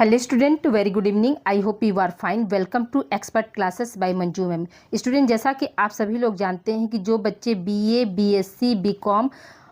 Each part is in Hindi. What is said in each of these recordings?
Hello student, very good evening. I hope you are fine. Welcome to expert classes by Manju ma'am. Student, जैसा कि आप सभी लोग जानते हैं कि जो बच्चे बीए, बीएससी, बीकॉम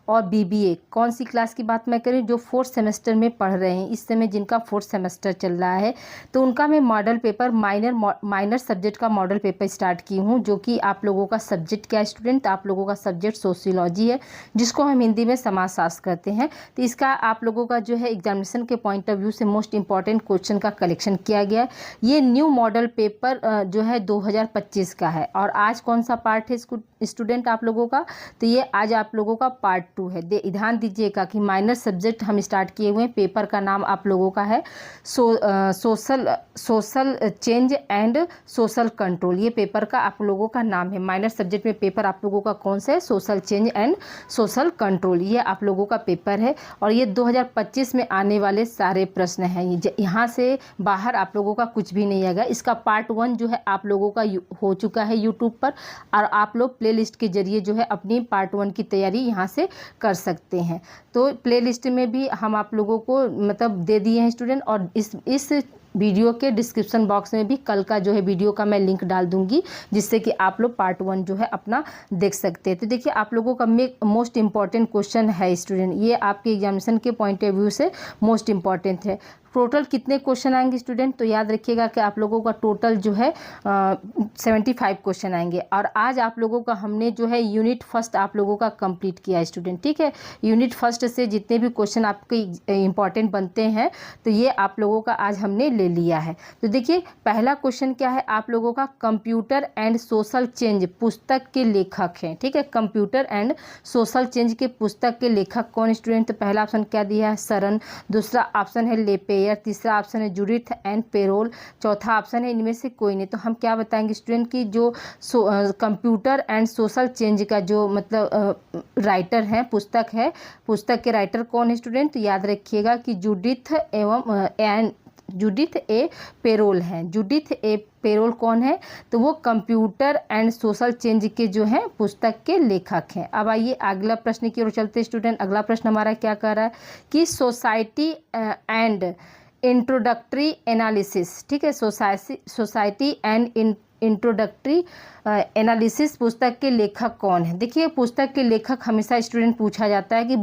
और बीबीए, कौन सी क्लास की बात मैं करें, जो फोर्थ सेमेस्टर में पढ़ रहे हैं इस समय, जिनका फोर्थ सेमेस्टर चल रहा है, तो उनका मैं मॉडल पेपर माइनर सब्जेक्ट का मॉडल पेपर स्टार्ट की हूँ। जो कि आप लोगों का सब्जेक्ट क्या है स्टूडेंट, आप लोगों का सब्जेक्ट सोशियोलॉजी है, जिसको हम हिंदी में समाजशास्त्र कहते हैं। तो इसका आप लोगों का जो है एग्जामिनेशन के पॉइंट ऑफ व्यू से मोस्ट इंपॉर्टेंट क्वेश्चन का कलेक्शन किया गया है। ये न्यू मॉडल पेपर जो है 2025 का है। और आज कौन सा पार्ट है स्टूडेंट आप लोगों का, तो ये आज आप लोगों का पार्ट 2 है। ध्यान दीजिएगा कि माइनर सब्जेक्ट हम स्टार्ट किए हुए हैं। पेपर का नाम आप लोगों का है social change and social control. ये पेपर का आप लोगों का नाम है। माइनर सब्जेक्ट में पेपर आप लोगों का कौन सा है, social change and social control. ये आप लोगों का पेपर है और ये 2025 में आने वाले सारे प्रश्न हैं। यहाँ से बाहर आप लोगों का कुछ भी नहीं आएगा। इसका पार्ट 1 जो है आप लोगों का हो चुका है यूट्यूब पर, और आप लोग प्लेलिस्ट के जरिए जो है अपनी पार्ट 1 की तैयारी यहाँ से कर सकते हैं। तो प्लेलिस्ट में भी हम आप लोगों को मतलब दे दिए हैं स्टूडेंट, और इस वीडियो के डिस्क्रिप्शन बॉक्स में भी कल का जो है वीडियो का मैं लिंक डाल दूंगी, जिससे कि आप लोग पार्ट 1 जो है अपना देख सकते हैं। तो देखिए, आप लोगों का मोस्ट इंपॉर्टेंट क्वेश्चन है स्टूडेंट, ये आपके एग्जामिनेशन के पॉइंट ऑफ व्यू से मोस्ट इंपॉर्टेंट है। टोटल कितने क्वेश्चन आएंगे स्टूडेंट, तो याद रखिएगा कि आप लोगों का टोटल जो है 75 क्वेश्चन आएंगे। और आज आप लोगों का हमने जो है यूनिट फर्स्ट आप लोगों का कंप्लीट किया है स्टूडेंट, ठीक है। यूनिट फर्स्ट से जितने भी क्वेश्चन आपके इंपॉर्टेंट बनते हैं, तो ये आप लोगों का आज हमने ले लिया है। तो देखिए, पहला क्वेश्चन क्या है आप लोगों का, कंप्यूटर एंड सोशल चेंज पुस्तक के लेखक हैं, ठीक है। कंप्यूटर एंड सोशल चेंज के पुस्तक के लेखक कौन स्टूडेंट, तो पहला ऑप्शन क्या दिया है, सरन। दूसरा ऑप्शन है लेपेयर। तीसरा ऑप्शन है जूडिथ एंड पेरोल। चौथा ऑप्शन है इनमें से कोई नहीं। तो हम क्या बताएंगे स्टूडेंट की जो कंप्यूटर एंड सोशल चेंज का जो मतलब राइटर है, पुस्तक के राइटर कौन है स्टूडेंट, तो याद रखिएगा कि जूडिथ ए पेरोल हैं। जूडिथ ए पेरोल कौन है, तो वो कंप्यूटर एंड सोशल चेंज के जो हैं पुस्तक के लेखक हैं। अब आइए अगला प्रश्न की ओर चलते स्टूडेंट। अगला प्रश्न हमारा क्या कह रहा है कि सोसाइटी एंड इंट्रोडक्टरी एनालिसिस, ठीक है। सोसाइटी एंड इंट्रोडक्टरी एनालिसिस पुस्तक के लेखक कौन है। देखिए, पुस्तक के लेखक हमेशा स्टूडेंट पूछा जाता है कि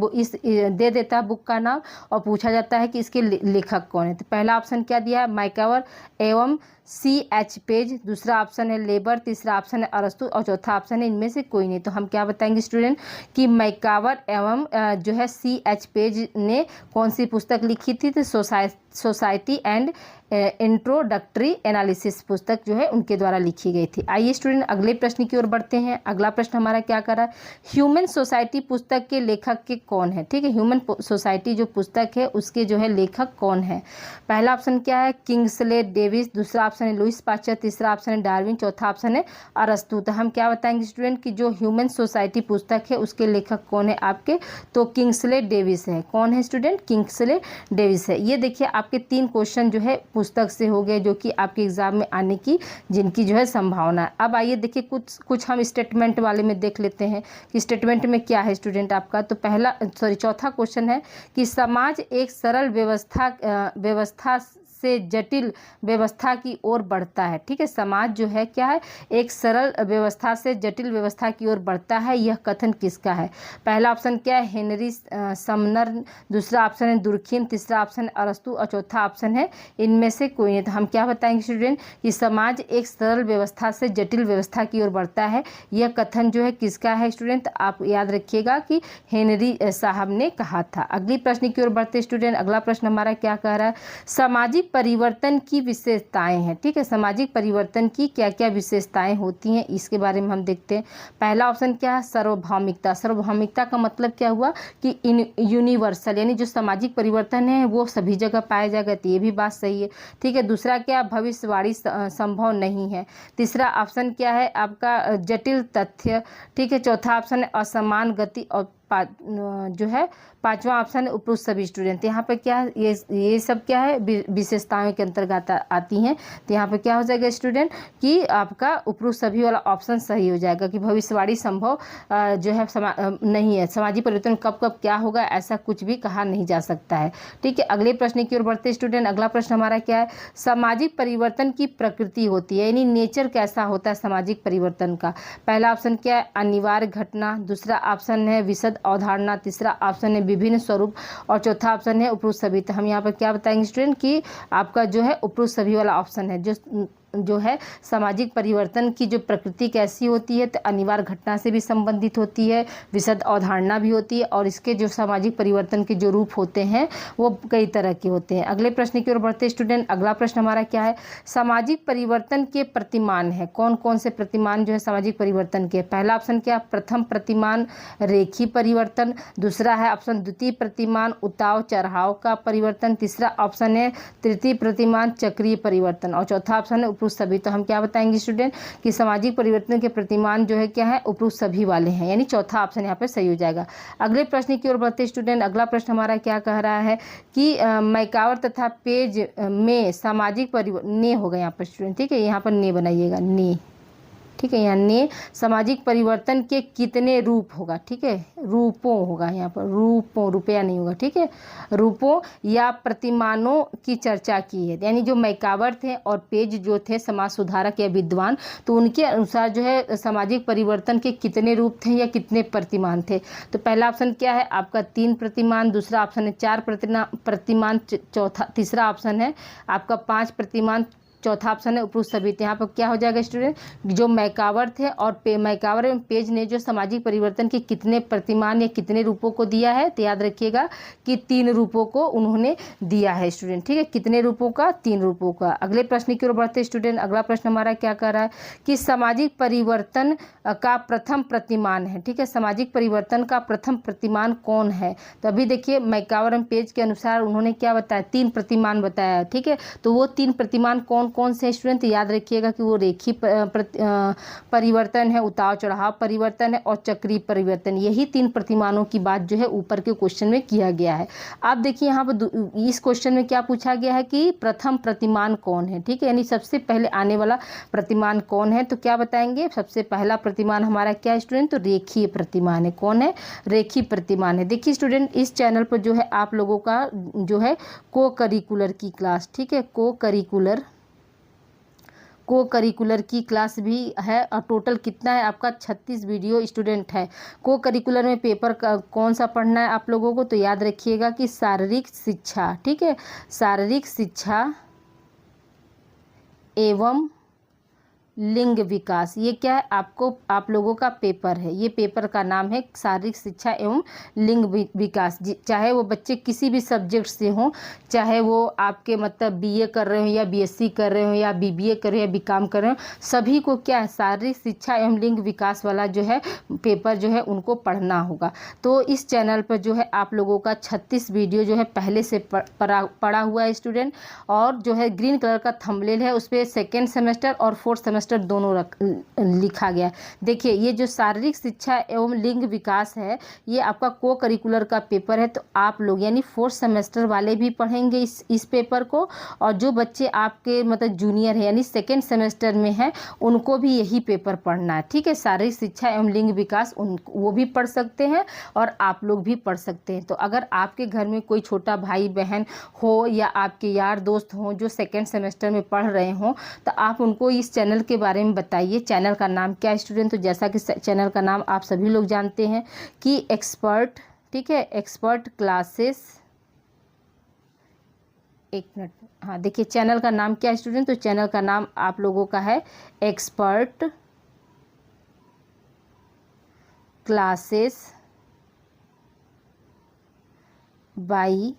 दे देता है बुक का नाम और पूछा जाता है कि इसके लेखक कौन है। तो पहला ऑप्शन क्या दिया है, मैकावर एवं C.H. पेज। दूसरा ऑप्शन है लेबर। तीसरा ऑप्शन है अरस्तु और चौथा ऑप्शन है इनमें से कोई नहीं। तो हम क्या बताएंगे स्टूडेंट कि मैकावर एवं जो है C.H. पेज ने कौन सी पुस्तक लिखी थी, तो सोसाइटी एंड इंट्रोडक्टरी एनालिसिस पुस्तक जो है उनके द्वारा लिखी गई थी। आइए स्टूडेंट अगले प्रश्न की ओर बढ़ते हैं। अगला प्रश्न हमारा क्या कर रहा है, ह्यूमन सोसाइटी पुस्तक के लेखक के कौन है, ठीक है। ह्यूमन सोसाइटी जो पुस्तक है उसके जो है लेखक कौन है। पहला ऑप्शन क्या है, किंग्सले डेविस। दूसरा ऑप्शन है लुइस पास्चर। तीसरा ऑप्शन है डार्विन। चौथा ऑप्शन है अरस्तु। तो हम क्या बताएंगे स्टूडेंट कि जो ह्यूमन सोसाइटी पुस्तक है उसके लेखक कौन है आपके, तो किंग्सले डेविस है। कौन है स्टूडेंट, किंग्सले डेविस है। ये देखिए आपके 3 क्वेश्चन जो है पुस्तक से हो गए, जो कि आपके एग्जाम में आने की जिनकी जो है संभावना है। अब आइए देखिए कुछ हम स्टेटमेंट वाले में देख लेते हैं कि स्टेटमेंट में क्या है स्टूडेंट आपका। तो चौथा क्वेश्चन है कि समाज एक सरल व्यवस्था से जटिल व्यवस्था की ओर बढ़ता है, ठीक है। समाज जो है क्या है, एक सरल व्यवस्था से जटिल व्यवस्था की ओर बढ़ता है। यह कथन किसका है। पहला ऑप्शन क्या है, हेनरी समनर। दूसरा ऑप्शन है दुर्खिम। तीसरा ऑप्शन है अरस्तु और चौथा ऑप्शन है इनमें से कोई नहीं। तो हम क्या बताएंगे स्टूडेंट कि समाज एक सरल व्यवस्था से जटिल व्यवस्था की ओर बढ़ता है। यह कथन जो है किसका है स्टूडेंट, आप याद रखिएगा कि हेनरी साहब ने कहा था। अगली प्रश्न की ओर बढ़ते स्टूडेंट। अगला प्रश्न हमारा क्या कह रहा है, सामाजिक परिवर्तन की विशेषताएं हैं, ठीक है। सामाजिक परिवर्तन की क्या क्या विशेषताएं होती हैं इसके बारे में हम देखते हैं। पहला ऑप्शन क्या है, सार्वभौमिकता। सार्वभौमिकता का मतलब क्या हुआ कि यूनिवर्सल, यानी जो सामाजिक परिवर्तन है वो सभी जगह पाया जाएगा। तो ये भी बात सही है, ठीक है। दूसरा क्या, भविष्यवाणी संभव नहीं है। तीसरा ऑप्शन क्या है आपका, जटिल तथ्य, ठीक है। चौथा ऑप्शन है असमान गति और जो है पांचवा ऑप्शन है उपरोक्त सभी स्टूडेंट। यहाँ पे क्या है, ये सब क्या है विशेषताओं के अंतर्गत आती हैं। तो यहाँ पे क्या हो जाएगा स्टूडेंट कि आपका उपरोक्त सभी वाला ऑप्शन सही हो जाएगा कि भविष्यवाणी संभव जो है नहीं है। सामाजिक परिवर्तन कब कब क्या होगा ऐसा कुछ भी कहा नहीं जा सकता है। ठीक है, अगले प्रश्न की ओर बढ़ते स्टूडेंट। अगला प्रश्न हमारा क्या है, सामाजिक परिवर्तन की प्रकृति होती है, यानी नेचर कैसा होता है सामाजिक परिवर्तन का। पहला ऑप्शन क्या है, अनिवार्य घटना, दूसरा ऑप्शन है विशद अवधारणा, तीसरा ऑप्शन है विभिन्न स्वरूप और चौथा ऑप्शन है उपरोक्त सभी। तो हम यहाँ पर क्या बताएंगे स्टूडेंट कि आपका जो है उपरोक्त सभी वाला ऑप्शन है जो है सामाजिक परिवर्तन की जो प्रकृति कैसी होती है, तो अनिवार्य घटना से भी संबंधित होती है, विशद अवधारणा भी होती है और इसके जो सामाजिक परिवर्तन के जो रूप होते हैं वो कई तरह के होते हैं। अगले प्रश्न की ओर बढ़ते स्टूडेंट। अगला प्रश्न हमारा क्या है, सामाजिक परिवर्तन के प्रतिमान है। कौन कौन से प्रतिमान जो है सामाजिक परिवर्तन के। पहला ऑप्शन क्या, प्रथम प्रतिमान रेखीय परिवर्तन, दूसरा है ऑप्शन द्वितीय प्रतिमान उतार चढ़ाव का परिवर्तन, तीसरा ऑप्शन है तृतीय प्रतिमान चक्रीय परिवर्तन और चौथा ऑप्शन है उपरोक्त सभी। तो हम क्या बताएंगे स्टूडेंट कि सामाजिक परिवर्तन के प्रतिमान जो है क्या है, उपरोक्त सभी वाले हैं, यानी चौथा ऑप्शन यहाँ पे सही हो जाएगा। अगले प्रश्न की ओर बढ़ते स्टूडेंट। अगला प्रश्न हमारा क्या कह रहा है कि मैकावर तथा पेज में सामाजिक परिवर्तन ने होगा यहाँ पर स्टूडेंट। ठीक है, यहाँ पर ने बनाइएगा ने। ठीक है, यहाँ ने सामाजिक परिवर्तन के कितने रूप होगा। ठीक है, रूपों होगा यहाँ पर, रूपों, रुपया नहीं होगा। ठीक है, रूपों या प्रतिमानों की चर्चा की है, यानी जो मैकावर थे और पेज जो थे समाज सुधारक या विद्वान, तो उनके अनुसार जो है सामाजिक परिवर्तन के कितने रूप थे या कितने प्रतिमान थे। तो पहला ऑप्शन क्या है आपका 3 प्रतिमान, दूसरा ऑप्शन है 4 प्रतिमान, चौथा तीसरा ऑप्शन है आपका 5 प्रतिमान, चौथा ऑप्शन है उपरोक्त सभी। यहाँ पर क्या हो जाएगा स्टूडेंट, जो मैकावर थे और मैकावर एवं पेज ने जो सामाजिक परिवर्तन के कितने प्रतिमान या कितने रूपों को दिया है, तो याद रखिएगा कि 3 रूपों को उन्होंने दिया है स्टूडेंट। ठीक है, कितने रूपों का, 3 रूपों का। अगले प्रश्न की ओर बढ़ते स्टूडेंट। अगला प्रश्न हमारा क्या कर रहा है कि सामाजिक परिवर्तन का प्रथम प्रतिमान है। ठीक है, सामाजिक परिवर्तन का प्रथम प्रतिमान कौन है। तो अभी देखिए मैकावर एवं पेज के अनुसार उन्होंने क्या बताया, 3 प्रतिमान बताया। ठीक है, तो वो 3 प्रतिमान कौन कौन से स्टूडेंट, याद रखिएगा कि वो रेखीय परिवर्तन है, उतार चढ़ाव परिवर्तन है और चक्रीय परिवर्तन। यही 3 प्रतिमानों की बात जो है ऊपर के क्वेश्चन में किया गया है। आप देखिए यहाँ पर इस क्वेश्चन में क्या पूछा गया है कि प्रथम प्रतिमान कौन है। ठीक है, यानी सबसे पहले आने वाला प्रतिमान कौन है, तो क्या बताएंगे, सबसे पहला प्रतिमान हमारा क्या स्टूडेंट, तो रेखीय प्रतिमान है। कौन है, रेखीय प्रतिमान है। देखिए स्टूडेंट इस चैनल पर जो है आप लोगों का जो है को करिकुलर की क्लास, ठीक है, को करिकुलर की क्लास भी है और टोटल कितना है आपका 36 वीडियो स्टूडेंट है। को करिकुलर में पेपर का कौन सा पढ़ना है आप लोगों को, तो याद रखिएगा कि शारीरिक शिक्षा। ठीक है, शारीरिक शिक्षा एवं लिंग विकास, ये क्या है आपको, आप लोगों का पेपर है। ये पेपर का नाम है शारीरिक शिक्षा एवं लिंग विकास। चाहे वो बच्चे किसी भी सब्जेक्ट से हों, चाहे वो आपके मतलब बीए कर रहे हो या बीएससी कर रहे हो या बीबीए कर रहे हो या बीकॉम कर रहे हो, सभी को क्या है शारीरिक शिक्षा एवं लिंग विकास वाला जो है पेपर जो है उनको पढ़ना होगा। तो इस चैनल पर जो है आप लोगों का 36 वीडियो जो है पहले से पढ़ा हुआ है स्टूडेंट, और जो है ग्रीन कलर का थंबनेल है उस पर 2nd सेमेस्टर और 4th सेमेस्टर दोनों लिखा गया। देखिए ये जो शारीरिक शिक्षा एवं लिंग विकास है ये आपका को करिकुलर का पेपर है, तो आप लोग यानी 4th सेमेस्टर वाले भी पढ़ेंगे इस पेपर को, और जो बच्चे आपके मतलब जूनियर है यानी 2nd सेमेस्टर में है उनको भी यही पेपर पढ़ना है। ठीक है, शारीरिक शिक्षा एवं लिंग विकास वो भी पढ़ सकते हैं और आप लोग भी पढ़ सकते हैं। तो अगर आपके घर में कोई छोटा भाई बहन हो या आपके यार दोस्त हों जो 2nd सेमेस्टर में पढ़ रहे हों, तो आप उनको इस चैनल के बारे में बताइए। चैनल का नाम क्या है स्टूडेंट, तो जैसा कि चैनल का नाम आप सभी लोग जानते हैं कि एक्सपर्ट, ठीक है, एक्सपर्ट क्लासेस। एक मिनट, हाँ देखिए चैनल का नाम क्या है स्टूडेंट, तो चैनल का नाम आप लोगों का है expert classes by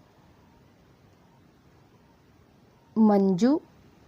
Manju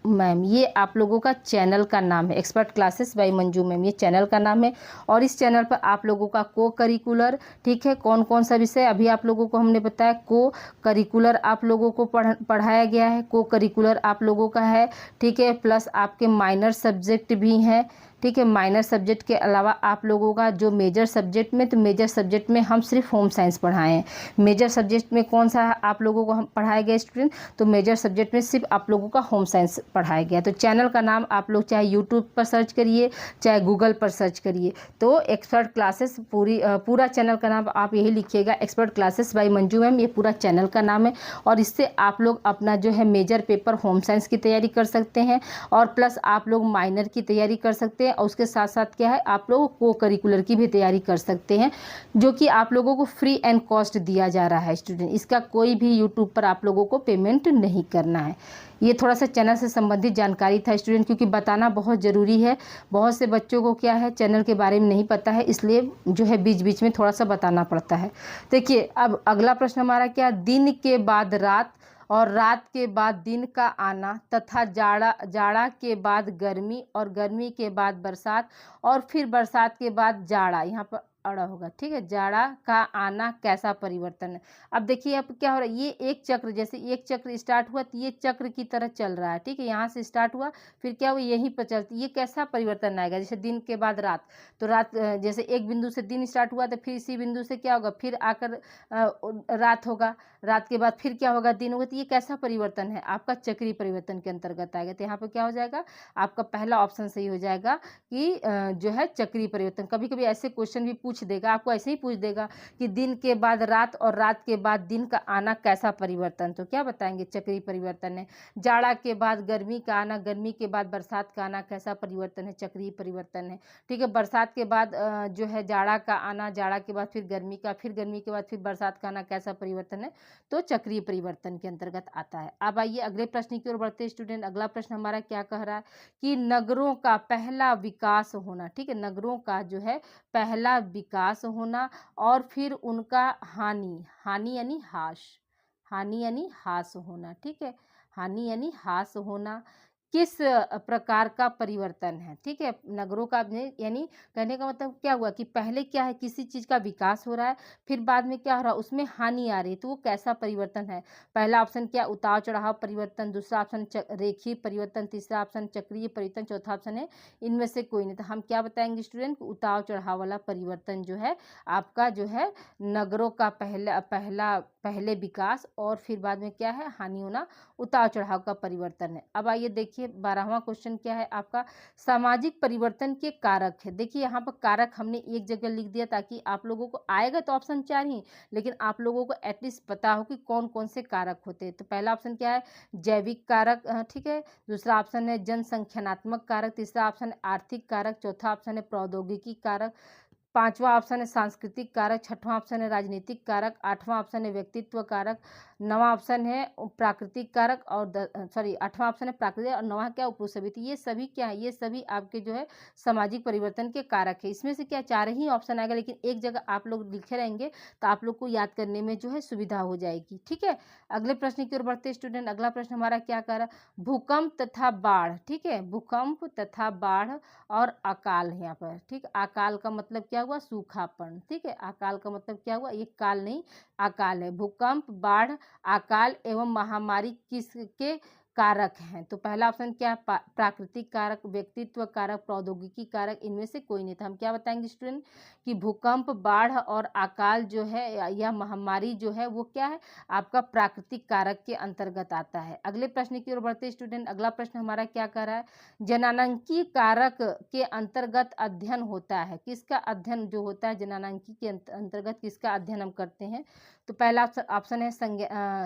ma'am. ये आप लोगों का चैनल का नाम है, expert classes by Manju ma'am, ये चैनल का नाम है। और इस चैनल पर आप लोगों का को करिकुलर, ठीक है, कौन कौन सा विषय अभी आप लोगों को हमने बताया, को करिकुलर आप लोगों को पढ़ाया गया है, को करिकुलर आप लोगों का है। ठीक है, प्लस आपके माइनर सब्जेक्ट भी हैं। ठीक है। माइनर सब्जेक्ट के अलावा आप लोगों का जो मेजर सब्जेक्ट में, तो मेजर सब्जेक्ट में हम सिर्फ होम साइंस पढ़ाए हैं। मेजर सब्जेक्ट में कौन सा आप लोगों को हम पढ़ाया गया स्टूडेंट, तो मेजर सब्जेक्ट में सिर्फ आप लोगों का होम साइंस पढ़ाया गया। तो चैनल का नाम आप लोग चाहे यूट्यूब पर सर्च करिए, चाहे गूगल पर सर्च करिए, तो एक्सपर्ट क्लासेस पूरा चैनल का नाम आप यही लिखिएगा, expert classes by Manju ma'am, ये पूरा चैनल का नाम है। और इससे आप लोग अपना जो है मेजर पेपर होम साइंस की तैयारी कर सकते हैं, और प्लस आप लोग माइनर की तैयारी कर सकते हैं, और उसके साथ साथ क्या है, आप लोग को करिकुलर की भी तैयारी कर सकते हैं, जो कि आप लोगों को फ्री एंड कॉस्ट दिया जा रहा है स्टूडेंट। इसका कोई भी यूट्यूब पर आप लोगों को पेमेंट नहीं करना है। ये थोड़ा सा चैनल से संबंधित जानकारी था स्टूडेंट, क्योंकि बताना बहुत ज़रूरी है। बहुत से बच्चों को क्या है, चैनल के बारे में नहीं पता है, इसलिए जो है बीच बीच में थोड़ा सा बताना पड़ता है। देखिए अब अगला प्रश्न हमारा क्या, दिन के बाद रात और रात के बाद दिन का आना, तथा जाड़ा के बाद गर्मी और गर्मी के बाद बरसात और फिर बरसात के बाद जाड़ा, यहाँ पर अड़ा होगा, ठीक है। जाड़ा का आना कैसा परिवर्तन है। अब देखिए अब क्या हो रहा है, ये एक चक्र, जैसे एक चक्र स्टार्ट हुआ तो ये चक्र की तरह चल रहा है, ठीक है। यहाँ से स्टार्ट हुआ, फिर क्या हुआ, यहीं पर चलती, ये कैसा परिवर्तन आएगा। जैसे दिन के बाद रात, तो रात जैसे एक बिंदु से दिन स्टार्ट हुआ, तो फिर इसी बिंदु से क्या होगा, फिर आकर रात होगा, रात के बाद फिर क्या होगा, दिन होगा। तो ये कैसा परिवर्तन है, आपका चक्रीय परिवर्तन के अंतर्गत आएगा। तो यहाँ पर क्या हो जाएगा, आपका पहला ऑप्शन सही हो जाएगा कि जो है चक्रीय परिवर्तन। कभी कभी ऐसे क्वेश्चन भी पूछ देगा, आपको ऐसे ही पूछ देगा कि दिन के बाद रात और रात के बाद दिन का आना कैसा परिवर्तन, तो क्या बताएंगे, चक्रीय परिवर्तन है। जाड़ा के बाद गर्मी का आना, गर्मी के बाद बरसात का आना कैसा परिवर्तन है, चक्रीय परिवर्तन है, ठीक है। बरसात के बाद जो है जाड़ा का आना, जाड़ा के बाद फिर गर्मी का, फिर गर्मी के बाद फिर बरसात का आना कैसा परिवर्तन है, तो चक्रीय परिवर्तन के अंतर्गत आता है। अब आइए अगले प्रश्न की ओर बढ़ते स्टूडेंट। अगला प्रश्न हमारा क्या कह रहा है कि नगरों का पहला विकास होना, ठीक है, नगरों का जो है पहला विकास होना और फिर उनका हानि यानी हास होना, ठीक है, हानि यानी हास होना किस प्रकार का परिवर्तन है, ठीक है। नगरों का यानी कहने का मतलब क्या हुआ कि पहले क्या है, किसी चीज़ का विकास हो रहा है, फिर बाद में क्या हो रहा है, उसमें हानि आ रही है, तो वो कैसा परिवर्तन है। पहला ऑप्शन क्या, उतार चढ़ाव परिवर्तन, दूसरा ऑप्शन रेखीय परिवर्तन, तीसरा ऑप्शन चक्रीय परिवर्तन, चौथा ऑप्शन है इनमें से कोई नहीं। तो हम क्या बताएंगे स्टूडेंट, उतार चढ़ाव वाला परिवर्तन जो है आपका जो है नगरों का पहले विकास और फिर बाद में क्या है, हानि होना, उतार चढ़ाव का परिवर्तन है। अब आइए देखिए 12वां क्वेश्चन क्या है आपका, सामाजिक परिवर्तन के कारक है। देखिए यहाँ पर कारक हमने एक जगह लिख दिया ताकि आप लोगों को आएगा तो ऑप्शन 4 ही, लेकिन आप लोगों को एटलीस्ट पता हो कि कौन कौन से कारक होते हैं। तो पहला ऑप्शन क्या है, जैविक कारक, ठीक है। दूसरा ऑप्शन है जनसंख्यात्मक कारक, तीसरा ऑप्शन है आर्थिक कारक, चौथा ऑप्शन है प्रौद्योगिकी कारक, पांचवा ऑप्शन है सांस्कृतिक कारक, छठवां ऑप्शन है राजनीतिक कारक, आठवां ऑप्शन है व्यक्तित्व कारक, नवा ऑप्शन है प्राकृतिक कारक और आठवां ऑप्शन है प्राकृतिक और नवा क्या उपसमिति। ये सभी क्या है, ये सभी आपके जो है सामाजिक परिवर्तन के कारक है। इसमें से क्या 4 ही ऑप्शन आएगा, लेकिन एक जगह आप लोग लिखे रहेंगे तो आप लोग को याद करने में जो है सुविधा हो जाएगी, ठीक है। अगले प्रश्न की ओर बढ़ते स्टूडेंट। अगला प्रश्न हमारा क्या कर रहा है, भूकंप तथा बाढ़, ठीक है, भूकंप तथा बाढ़ और अकाल है यहाँ पर, ठीक। अकाल का मतलब क्या हुआ, सूखापन, ठीक है। अकाल का मतलब क्या हुआ, ये काल नहीं अकाल है। भूकंप, बाढ़, अकाल एवं महामारी किसके कारक हैं, तो पहला ऑप्शन क्या है, प्राकृतिक कारक, व्यक्तित्व कारक, प्रौद्योगिकी कारक, इनमें से कोई नहीं। था हम क्या बताएंगे स्टूडेंट कि भूकंप, बाढ़ और अकाल जो है या महामारी जो है वो क्या है, आपका प्राकृतिक कारक के अंतर्गत आता है। अगले प्रश्न की ओर बढ़ते स्टूडेंट। अगला प्रश्न हमारा क्या कर रहा है, जननांकीय कारक के अंतर्गत अध्ययन होता है, किसका अध्ययन जो होता है जननांकी के अंतर्गत किसका अध्ययन हम करते हैं। तो पहला ऑप्शन है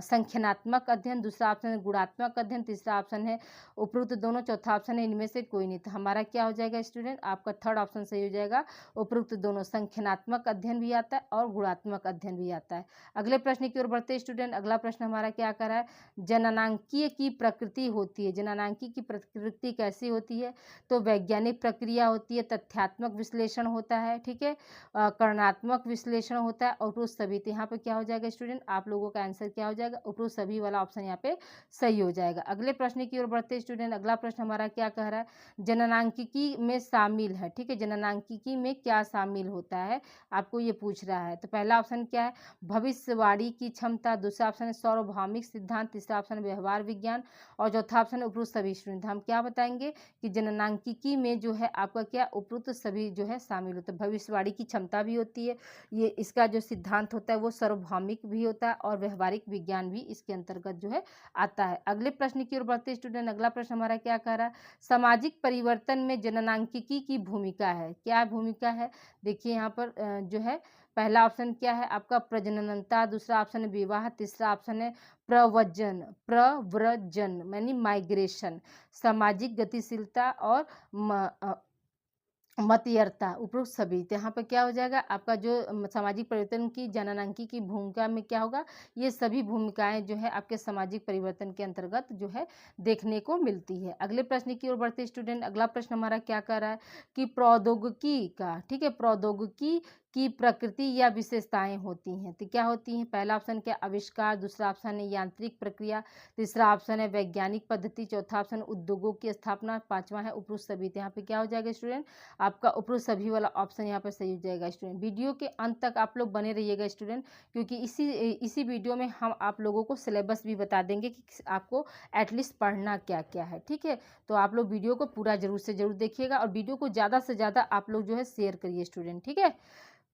संख्यात्मक अध्ययन, दूसरा ऑप्शन है गुणात्मक अध्ययन, तीसरा ऑप्शन है उपरोक्त दोनों, चौथा ऑप्शन है इनमें से कोई नहीं। तो हमारा क्या हो जाएगा स्टूडेंट, आपका थर्ड ऑप्शन सही हो जाएगा, उपरोक्त दोनों, संख्यात्मक अध्ययन भी आता है और गुणात्मक अध्ययन भी आता है। अगले प्रश्न की ओर बढ़ते स्टूडेंट। अगला प्रश्न हमारा क्या कर रहा है, जननांकीय की प्रकृति होती है, जननांकी की प्रकृति कैसी होती है, तो वैज्ञानिक प्रक्रिया होती है, तथ्यात्मक विश्लेषण होता है, ठीक है, कर्णात्मक विश्लेषण होता है और उपरोक्त सभी। तो यहाँ पे क्या हो जाएगा स्टूडेंट, आप लोगों का आंसर क्या हो जाएगा, उपरोक्त सभी वाला ऑप्शन यहाँ पे सही हो जाएगा। अगले प्रश्न की ओर बढ़ते स्टूडेंट। अगला प्रश्न हमारा क्या कह रहा है, जननांकिकी में शामिल है। ठीक है, जननांकिकी में क्या शामिल होता है, आपको ये पूछ रहा है। तो पहला ऑप्शन क्या है, भविष्यवाणी की क्षमता, दूसरा ऑप्शन है सार्वभौमिक सिद्धांत, तीसरा ऑप्शन है व्यवहार विज्ञान और चौथा ऑप्शन है उपरोक्त सभी स्टूडेंट। हम क्या बताएंगे कि जननांकिकी में जो है आपका क्या उपरोक्त सभी जो है शामिल होता है। भविष्यवाणी की क्षमता भी होती है, ये इसका जो सिद्धांत होता है वो सार्वभौमिक भी होता है और व्यवहारिक विज्ञान भी इसके अंतर्गत जो है आता है। अगले प्रश्न की ओर बढ़ते स्टूडेंट। अगला प्रश्न हमारा क्या कह रहा है, सामाजिक परिवर्तन में जननांकिकी की भूमिका है। क्या भूमिका है, देखिए यहाँ पर जो है पहला ऑप्शन क्या है आपका प्रजननता, दूसरा ऑप्शन है विवाह, तीसरा ऑप्शन है प्रव्रजन यानी माइग्रेशन, सामाजिक गतिशीलता और मतयरता, उपरोक्त सभी। तो यहाँ पर क्या हो जाएगा आपका जो सामाजिक परिवर्तन की जननांकी की भूमिका में क्या होगा, ये सभी भूमिकाएं जो है आपके सामाजिक परिवर्तन के अंतर्गत जो है देखने को मिलती है। अगले प्रश्न की ओर बढ़ते स्टूडेंट। अगला प्रश्न हमारा क्या कर रहा है कि प्रौद्योगिकी का, ठीक है, प्रौद्योगिकी की प्रकृति या विशेषताएं होती हैं। तो क्या होती हैं, पहला ऑप्शन क्या आविष्कार, दूसरा ऑप्शन है यांत्रिक प्रक्रिया, तीसरा ऑप्शन है वैज्ञानिक पद्धति, चौथा ऑप्शन उद्योगों की स्थापना, पांचवा है उपरोक्त सभी। तो यहाँ पे क्या हो जाएगा स्टूडेंट, आपका उपरोक्त सभी वाला ऑप्शन यहाँ पर सही हो जाएगा स्टूडेंट। वीडियो के अंत तक आप लोग बने रहिएगा स्टूडेंट, क्योंकि इसी वीडियो में हम आप लोगों को सिलेबस भी बता देंगे कि आपको एटलीस्ट पढ़ना क्या क्या है। ठीक है, तो आप लोग वीडियो को पूरा जरूर से जरूर देखिएगा और वीडियो को ज़्यादा से ज़्यादा आप लोग जो है शेयर करिए स्टूडेंट। ठीक है,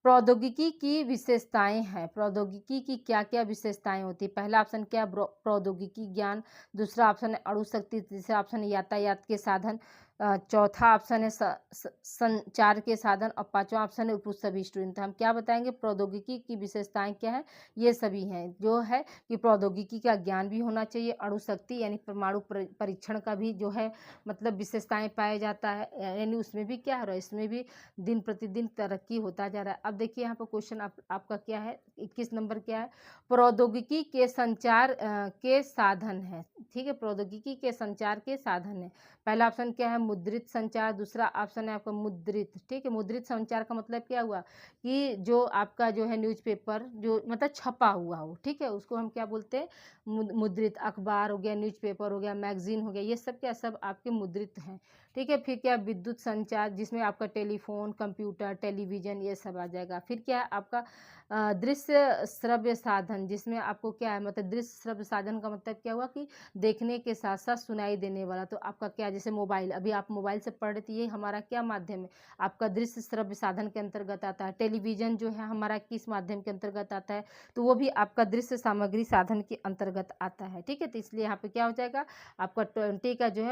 प्रौद्योगिकी की विशेषताएं हैं, प्रौद्योगिकी की क्या क्या विशेषताएं होती है। पहला ऑप्शन क्या प्रौद्योगिकी ज्ञान, दूसरा ऑप्शन है अणुशक्ति, तीसरा ऑप्शन है यातायात के साधन, चौथा ऑप्शन है संचार के साधन और पांचवा ऑप्शन है उपरोक्त सभी स्टूडेंट। हम क्या बताएंगे, प्रौद्योगिकी की विशेषताएं क्या है, ये सभी हैं। जो है कि प्रौद्योगिकी का ज्ञान भी होना चाहिए, अणुशक्ति यानी परमाणु परीक्षण का भी जो है मतलब विशेषताएं पाया जाता है, यानी उसमें भी क्या हो रहा है, इसमें भी दिन प्रतिदिन तरक्की होता जा रहा है। अब देखिए यहाँ पर क्वेश्चन आपका क्या है, 21 नंबर क्या है, प्रौद्योगिकी के संचार के साधन है। ठीक है, प्रौद्योगिकी के संचार के साधन है। पहला ऑप्शन क्या है मुद्रित संचार, दूसरा ऑप्शन है आपका मुद्रित। ठीक है, मुद्रित संचार का मतलब क्या हुआ कि जो आपका जो है न्यूज़पेपर जो मतलब छपा हुआ हो, ठीक है, उसको हम क्या बोलते हैं मुद्रित। अखबार हो गया, न्यूज़पेपर हो गया, मैगजीन हो गया, ये सब क्या सब आपके मुद्रित हैं। ठीक है, फिर क्या विद्युत संचार जिसमें आपका टेलीफोन, कंप्यूटर, टेलीविज़न ये सब आ जाएगा। फिर क्या है आपका दृश्य श्रव्य साधन, जिसमें आपको क्या है मतलब दृश्य श्रव्य साधन का मतलब क्या हुआ कि देखने के साथ साथ सुनाई देने वाला। तो आपका क्या, जैसे मोबाइल, अभी आप मोबाइल से पढ़ रहे थे, ये हमारा क्या माध्यम है, आपका दृश्य श्रव्य साधन के अंतर्गत आता है। टेलीविज़न जो है हमारा किस माध्यम के अंतर्गत आता है, तो वो भी आपका दृश्य सामग्री साधन के अंतर्गत आता है। ठीक है, तो इसलिए यहाँ पे क्या हो जाएगा आपका 20 का जो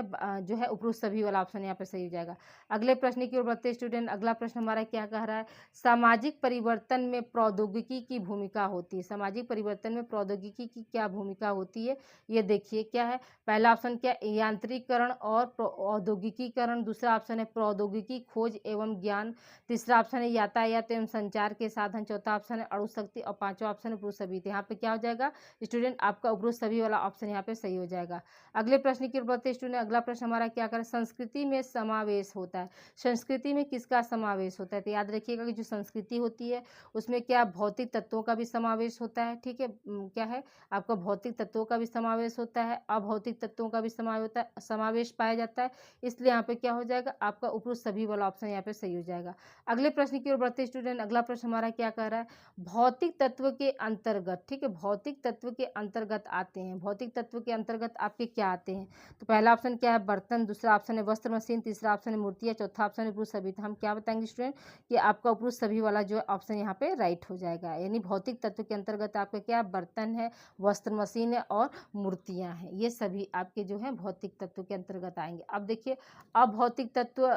है उपरोक्त सभी वाला ऑप्शन यहाँ पे सही हो जाएगा। अगले प्रश्न की ओर बढ़ते स्टूडेंट। अगला प्रश्न हमारा क्या कह रहा है, सामाजिक परिवर्तन में प्रौद्योगिकी की भूमिका होती है। सामाजिक परिवर्तन में प्रौद्योगिकी की क्या भूमिका होती है, ये देखिए क्या है। पहला ऑप्शन क्या यांत्रिकीकरण और औद्योगिकीकरण, दूसरा ऑप्शन है प्रौद्योगिकी खोज एवं ज्ञान, तीसरा ऑप्शन है यातायात एवं संचार के साधन, चौथा ऑप्शन है अणुशक्ति और पांचवा ऑप्शन है उपरोक्त सभी। यहाँ पे क्या हो जाएगा स्टूडेंट, आपका उपरोक्त सभी वाला ऑप्शन यहाँ पे सही हो जाएगा। अगले प्रश्न की ओर बढ़ते स्टूडेंट। अगला प्रश्न हमारा क्या करें, संस्कृति में समावेश होता है। संस्कृति में किसका समावेश होता है, तो याद रखिएगा कि जो संस्कृति होती है उसमें क्या भौतिक तत्वों का भी समावेश होता है। ठीक है, क्या है आपका भौतिक तत्वों का भी समावेश होता है, अभौतिक तत्वों का भी समावेश पाया जाता है। इसलिए यहाँ पे क्या हो जाएगा आपका उपरोक्त सभी वाला ऑप्शन यहाँ पे सही हो जाएगा। अगले प्रश्न की ओर बढ़ते स्टूडेंट। अगला प्रश्न हमारा क्या कह रहा है, भौतिक तत्व के अंतर्गत, ठीक है, भौतिक तत्व के अंतर्गत आते हैं। भौतिक तत्व के अंतर्गत आपके क्या आते हैं, तो पहला ऑप्शन क्या है बर्तन, दूसरा ऑप्शन है वस्त्र मशीन, तीसरा ऑप्शन है मूर्तियाँ, चौथा ऑप्शन है उपरोक्त सभी। तो हम क्या बताएंगे स्टूडेंट कि आपका उपरोक्त सभी वाला जो ऑप्शन यहाँ पे राइट हो जाएगा। यानी भौतिक तत्व के अंतर्गत आपका क्या बर्तन है, वस्त्र मशीन है और मूर्तियाँ हैं, ये सभी आपके जो है भौतिक तत्व के अंतर्गत आएंगे। अब देखिए अभौतिक तत्व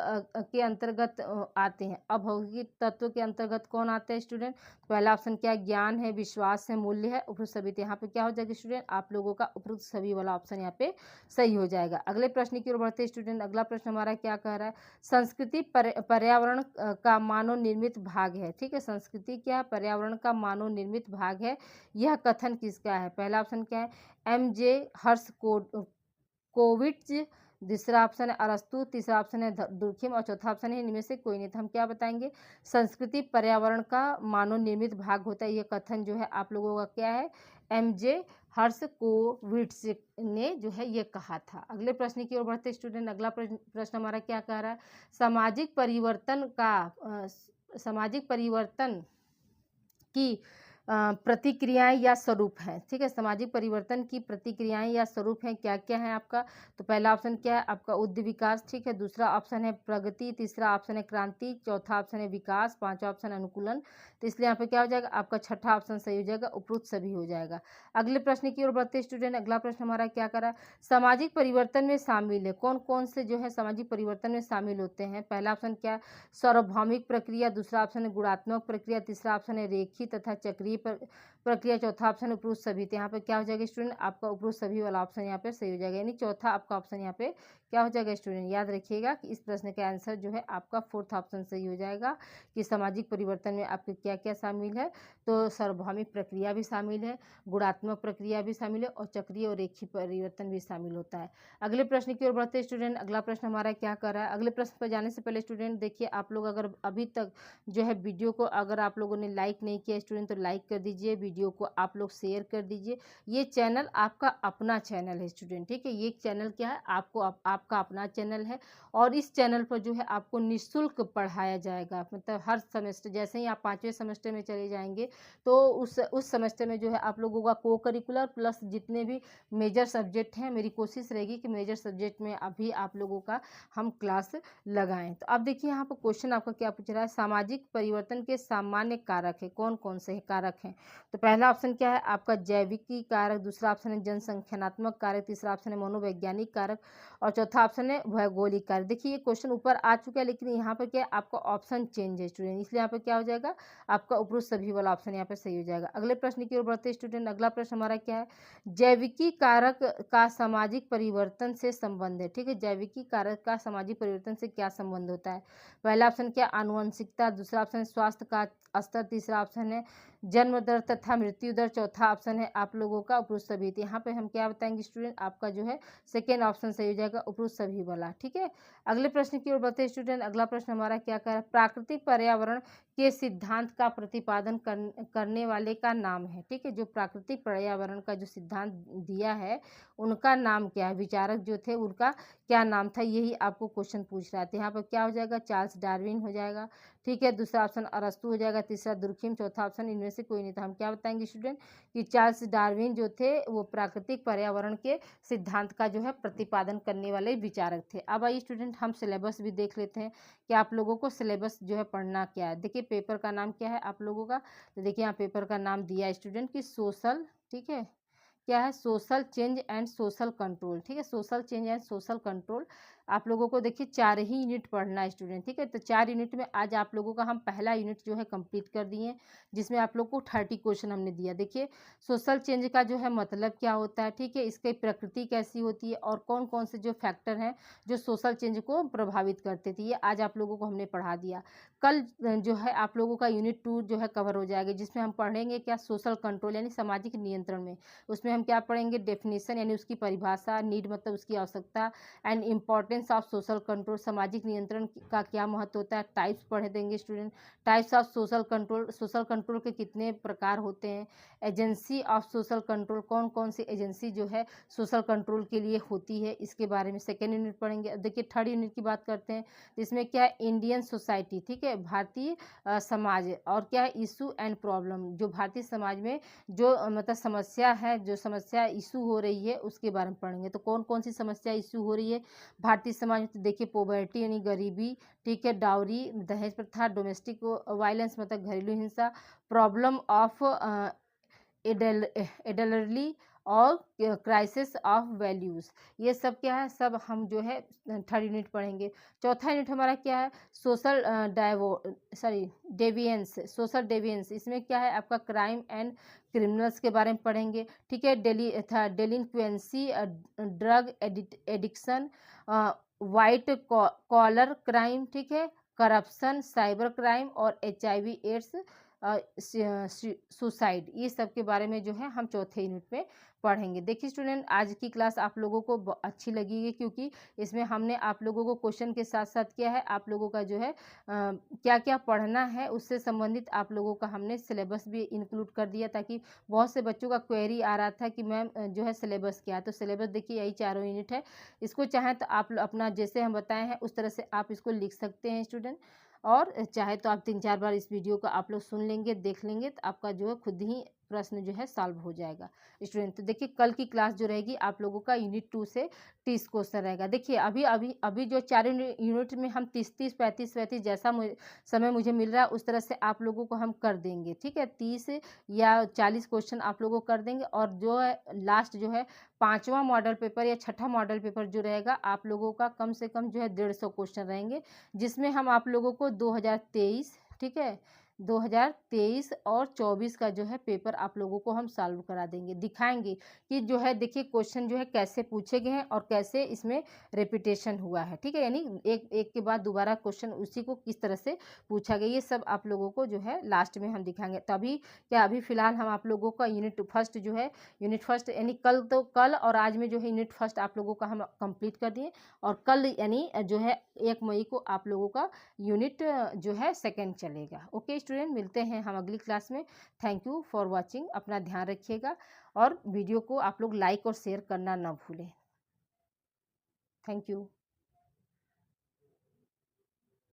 के अंतर्गत आते हैं। अभौतिक तत्व के अंतर्गत कौन आते हैं स्टूडेंट, पहला ऑप्शन क्या है ज्ञान है, विश्वास है, मूल्य है, उपरोक्त सभी। तो यहाँ पे क्या हो जाएगा स्टूडेंट, आप लोगों का उपरोक्त सभी वाला ऑप्शन यहाँ पे सही हो जाएगा। अगले प्रश्न की ओर बढ़ते स्टूडेंट। अगला प्रश्न हमारा क्या कह रहा है, संस्कृति पर्यावरण का मानव निर्मित भाग है। ठीक है, संस्कृति क्या पर्यावरण का मानव निर्मित भाग है, यह कथन किसका है। पहला ऑप्शन क्या है एम.जे. हर्ष कोविट्ज, दूसरा ऑप्शन है अरस्तु, तीसरा ऑप्शन है दुर्खिम और चौथा ऑप्शन है इनमें से कोई नहीं। तो हम क्या बताएंगे, संस्कृति पर्यावरण का मानव निर्मित भाग होता है, ये कथन जो है आप लोगों का क्या है एम.जे. हर्षकोविट्ज ने जो है ये कहा था। अगले प्रश्न की ओर बढ़ते स्टूडेंट, अगला प्रश्न हमारा क्या कह रहा है, सामाजिक परिवर्तन की प्रतिक्रियाएं या स्वरूप हैं। ठीक है, सामाजिक परिवर्तन की प्रतिक्रियाएं या स्वरूप हैं, क्या क्या है आपका। तो पहला ऑप्शन क्या है आपका, उद्य विकास। ठीक है, दूसरा ऑप्शन है प्रगति, तीसरा ऑप्शन है क्रांति, चौथा ऑप्शन है विकास, पांचवा ऑप्शन अनुकूलन। तो इसलिए यहाँ पे क्या हो जाएगा आपका छठा ऑप्शन सही हो जाएगा, उपरोक्त सभी हो जाएगा। अगले प्रश्न की ओर बढ़ते स्टूडेंट, अगला प्रश्न हमारा क्या करा, सामाजिक परिवर्तन में शामिल है, कौन कौन से जो है सामाजिक परिवर्तन में शामिल होते हैं। पहला ऑप्शन क्या है सार्वभौमिक प्रक्रिया, दूसरा ऑप्शन है गुणात्मक प्रक्रिया, तीसरा ऑप्शन है रेखीय तथा चक्रीय प्रक्रिया, चौथा ऑप्शन उपरोक्त सभी। तो यहाँ पे क्या हो जाएगा स्टूडेंट आपका उपरोक्त सभी वाला ऑप्शन यहाँ पे सही हो जाएगा, यानी चौथा आपका ऑप्शन यहाँ पे क्या हो जाएगा स्टूडेंट, याद रखिएगा कि इस प्रश्न का आंसर जो है आपका फोर्थ ऑप्शन सही हो जाएगा कि सामाजिक परिवर्तन में आपके क्या क्या शामिल है। तो सार्वभौमिक प्रक्रिया भी शामिल है, गुणात्मक प्रक्रिया भी शामिल है और चक्रीय और रेखीय परिवर्तन भी शामिल होता है। अगले प्रश्न की ओर बढ़ते स्टूडेंट, अगला प्रश्न हमारा क्या कर रहा है, अगले प्रश्न पर जाने से पहले स्टूडेंट देखिए, आप लोग अगर अभी तक जो है वीडियो को अगर आप लोगों ने लाइक नहीं किया स्टूडेंट तो लाइक कर दीजिए, वीडियो को आप लोग शेयर कर दीजिए। ये चैनल आपका अपना चैनल है स्टूडेंट, ठीक है, ये चैनल क्या है आपका अपना चैनल है और इस चैनल पर जो है आपको निःशुल्क पढ़ाया जाएगा। मतलब हर सेमेस्टर जैसे ही आप 5वें सेमेस्टर में चले जाएंगे तो उस सेमेस्टर में जो है आप लोगों का को करिकुलर प्लस जितने भी मेजर सब्जेक्ट हैं, मेरी कोशिश रहेगी कि मेजर सब्जेक्ट में अभी आप लोगों का हम क्लास लगाएं। तो अब देखिए यहाँ पर क्वेश्चन आपका क्या पूछ रहा है, सामाजिक परिवर्तन के सामान्य कारक है, कौन कौन से कारक हैं। तो पहला ऑप्शन क्या है आपका जैविकी कारक, दूसरा ऑप्शन है जनसंख्यात्मक कारक, तीसरा ऑप्शन है मनोवैज्ञानिक कारक और चौथा ऑप्शन है भौगोलिक कारक। देखिए ये क्वेश्चन ऊपर आ चुका है लेकिन यहाँ पर क्या है आपका ऑप्शन चेंज है स्टूडेंट, इसलिए यहाँ पर क्या हो जाएगा आपका उपरोक्त सभी वाला ऑप्शन यहाँ पर सही हो जाएगा। अगले प्रश्न की ओर बढ़ते स्टूडेंट, अगला प्रश्न हमारा क्या है, जैविकी कारक का सामाजिक परिवर्तन से संबंध है। ठीक है, जैविकी कारक का सामाजिक परिवर्तन से क्या संबंध होता है। पहला ऑप्शन क्या आनुवंशिकता, दूसरा ऑप्शन स्वास्थ्य का स्तर, तीसरा ऑप्शन है जन्म दर तथा मृत्यु दर, चौथा ऑप्शन है आप लोगों का उपरोक्त सभी। तो यहाँ पे हम क्या बताएंगे स्टूडेंट आपका जो है सेकेंड ऑप्शन सही हो जाएगा उपरोक्त सभी वाला। ठीक है, अगले प्रश्न की ओर बढ़ते स्टूडेंट, अगला प्रश्न हमारा क्या कर रहा है, प्राकृतिक पर्यावरण के सिद्धांत का प्रतिपादन करने वाले का नाम है। ठीक है, जो प्राकृतिक पर्यावरण का जो सिद्धांत दिया है उनका नाम क्या है, विचारक जो थे उनका क्या नाम था, यही आपको क्वेश्चन पूछ रहा था। यहाँ पर क्या हो जाएगा चार्ल्स डार्विन हो जाएगा। ठीक है, दूसरा ऑप्शन अरस्तु हो जाएगा, तीसरा दुर्खिम, चौथा ऑप्शन इनमें से कोई नहीं था। हम क्या बताएंगे स्टूडेंट कि चार्ल्स डार्विन जो थे वो प्राकृतिक पर्यावरण के सिद्धांत का जो है प्रतिपादन करने वाले विचारक थे। अब आइए स्टूडेंट हम सिलेबस भी देख लेते हैं कि आप लोगों को सिलेबस जो है पढ़ना क्या है। देखिए पेपर का नाम क्या है आप लोगों का, तो देखिए यहाँ पेपर का नाम दिया है स्टूडेंट की सोशल, ठीक है क्या है social change and social control. ठीक है, social change and social control आप लोगों को देखिए 4 ही यूनिट पढ़ना है स्टूडेंट। ठीक है, तो 4 यूनिट में आज आप लोगों का हम पहला यूनिट जो है कंप्लीट कर दिए जिसमें आप लोग को 30 क्वेश्चन हमने दिया। देखिए सोशल चेंज का जो है मतलब क्या होता है, ठीक है, इसकी प्रकृति कैसी होती है और कौन कौन से जो फैक्टर हैं जो सोशल चेंज को प्रभावित करते थे, ये आज आप लोगों को हमने पढ़ा दिया। कल जो है आप लोगों का यूनिट 2 जो है कवर हो जाएगा जिसमें हम पढ़ेंगे क्या सोशल कंट्रोल यानी सामाजिक नियंत्रण में। उसमें हम क्या पढ़ेंगे डेफिनेशन यानी उसकी परिभाषा, नीड मतलब उसकी आवश्यकता, and importance of social control सामाजिक नियंत्रण का क्या महत्व होता है, टाइप्स पढ़ देंगे student, types of social control के कितने प्रकार होते हैं, एजेंसी ऑफ सोशल कंट्रोल कौन कौन सी एजेंसी जो है सोशल कंट्रोल के लिए होती है, इसके बारे में सेकेंड यूनिट पढ़ेंगे। अब देखिए थर्ड यूनिट की बात करते हैं तो इसमें क्या है इंडियन सोसाइटी, ठीक है, भारतीय समाज और क्या है इशू एंड प्रॉब्लम, जो भारतीय समाज में जो मतलब समस्या है, जो समस्या इशू हो रही है उसके बारे में पढ़ेंगे। तो कौन कौन सी समस्या इशू हो रही है भारतीय समाज में, तो देखिए पॉवर्टी यानी गरीबी, ठीक है, डाउरी दहेज प्रथा, डोमेस्टिक वायलेंस मतलब घरेलू हिंसा, प्रॉब्लम ऑफ एडल्टरी और क्राइसिस ऑफ वैल्यूज़, ये सब क्या है सब हम जो है थर्ड यूनिट पढ़ेंगे। चौथा यूनिट हमारा क्या है सोशल डेविएंस, सोशल डेविएंस, इसमें क्या है आपका क्राइम एंड क्रिमिनल्स के बारे में पढ़ेंगे। ठीक है, delinquency, drug addiction, white collar crime, ठीक है, करप्शन, साइबर क्राइम और HIV एड्स सुसाइड, ये सब के बारे में जो है हम चौथे यूनिट में पढ़ेंगे। देखिए स्टूडेंट, आज की क्लास आप लोगों को अच्छी लगी है, क्योंकि इसमें हमने आप लोगों को क्वेश्चन के साथ साथ क्या है, आप लोगों का जो है क्या क्या पढ़ना है उससे संबंधित आप लोगों का हमने सिलेबस भी इंक्लूड कर दिया, ताकि बहुत से बच्चों का क्वेरी आ रहा था कि मैम जो है सिलेबस क्या है। तो सिलेबस देखिए यही चारों यूनिट है। इसको चाहें तो आप अपना जैसे हम बताए हैं उस तरह से आप इसको लिख सकते हैं स्टूडेंट, और चाहे तो आप 3-4 बार इस वीडियो को आप लोग सुन लेंगे, देख लेंगे, तो आपका जो है खुद ही प्रश्न जो है सॉल्व हो जाएगा स्टूडेंट। तो देखिए कल की क्लास जो रहेगी आप लोगों का यूनिट 2 से 30 क्वेश्चन रहेगा। देखिए अभी अभी अभी जो 4 यूनिट में हम 30-30, 35-35 जैसा समय मुझे मिल रहा है उस तरह से आप लोगों को हम कर देंगे, ठीक है। 30 या 40 क्वेश्चन आप लोगों को कर देंगे, और जो है लास्ट जो है 5वां मॉडल पेपर या 6ठा मॉडल पेपर जो रहेगा आप लोगों का कम से कम जो है 150 क्वेश्चन रहेंगे, जिसमें हम आप लोगों को 2023, ठीक है, 2023 और 24 का जो है पेपर आप लोगों को हम सॉल्व करा देंगे, दिखाएंगे कि जो है देखिए क्वेश्चन जो है कैसे पूछे गए हैं और कैसे इसमें रिपीटेशन हुआ है, ठीक है, यानी एक एक के बाद दोबारा क्वेश्चन उसी को किस तरह से पूछा गया, ये सब आप लोगों को जो है लास्ट में हम दिखाएंगे। तभी क्या अभी फिलहाल हम आप लोगों का यूनिट फर्स्ट जो है, यूनिट फर्स्ट यानी कल और आज में जो है यूनिट फर्स्ट आप लोगों का हम कंप्लीट कर दिए, और कल यानी जो है 1 मई को आप लोगों का यूनिट जो है सेकंड चलेगा। ओके स्टूडेंट, मिलते हैं हम अगली क्लास में। थैंक यू फॉर वाचिंग, अपना ध्यान रखिएगा, और वीडियो को आप लोग लाइक और शेयर करना ना भूलें। Thank you.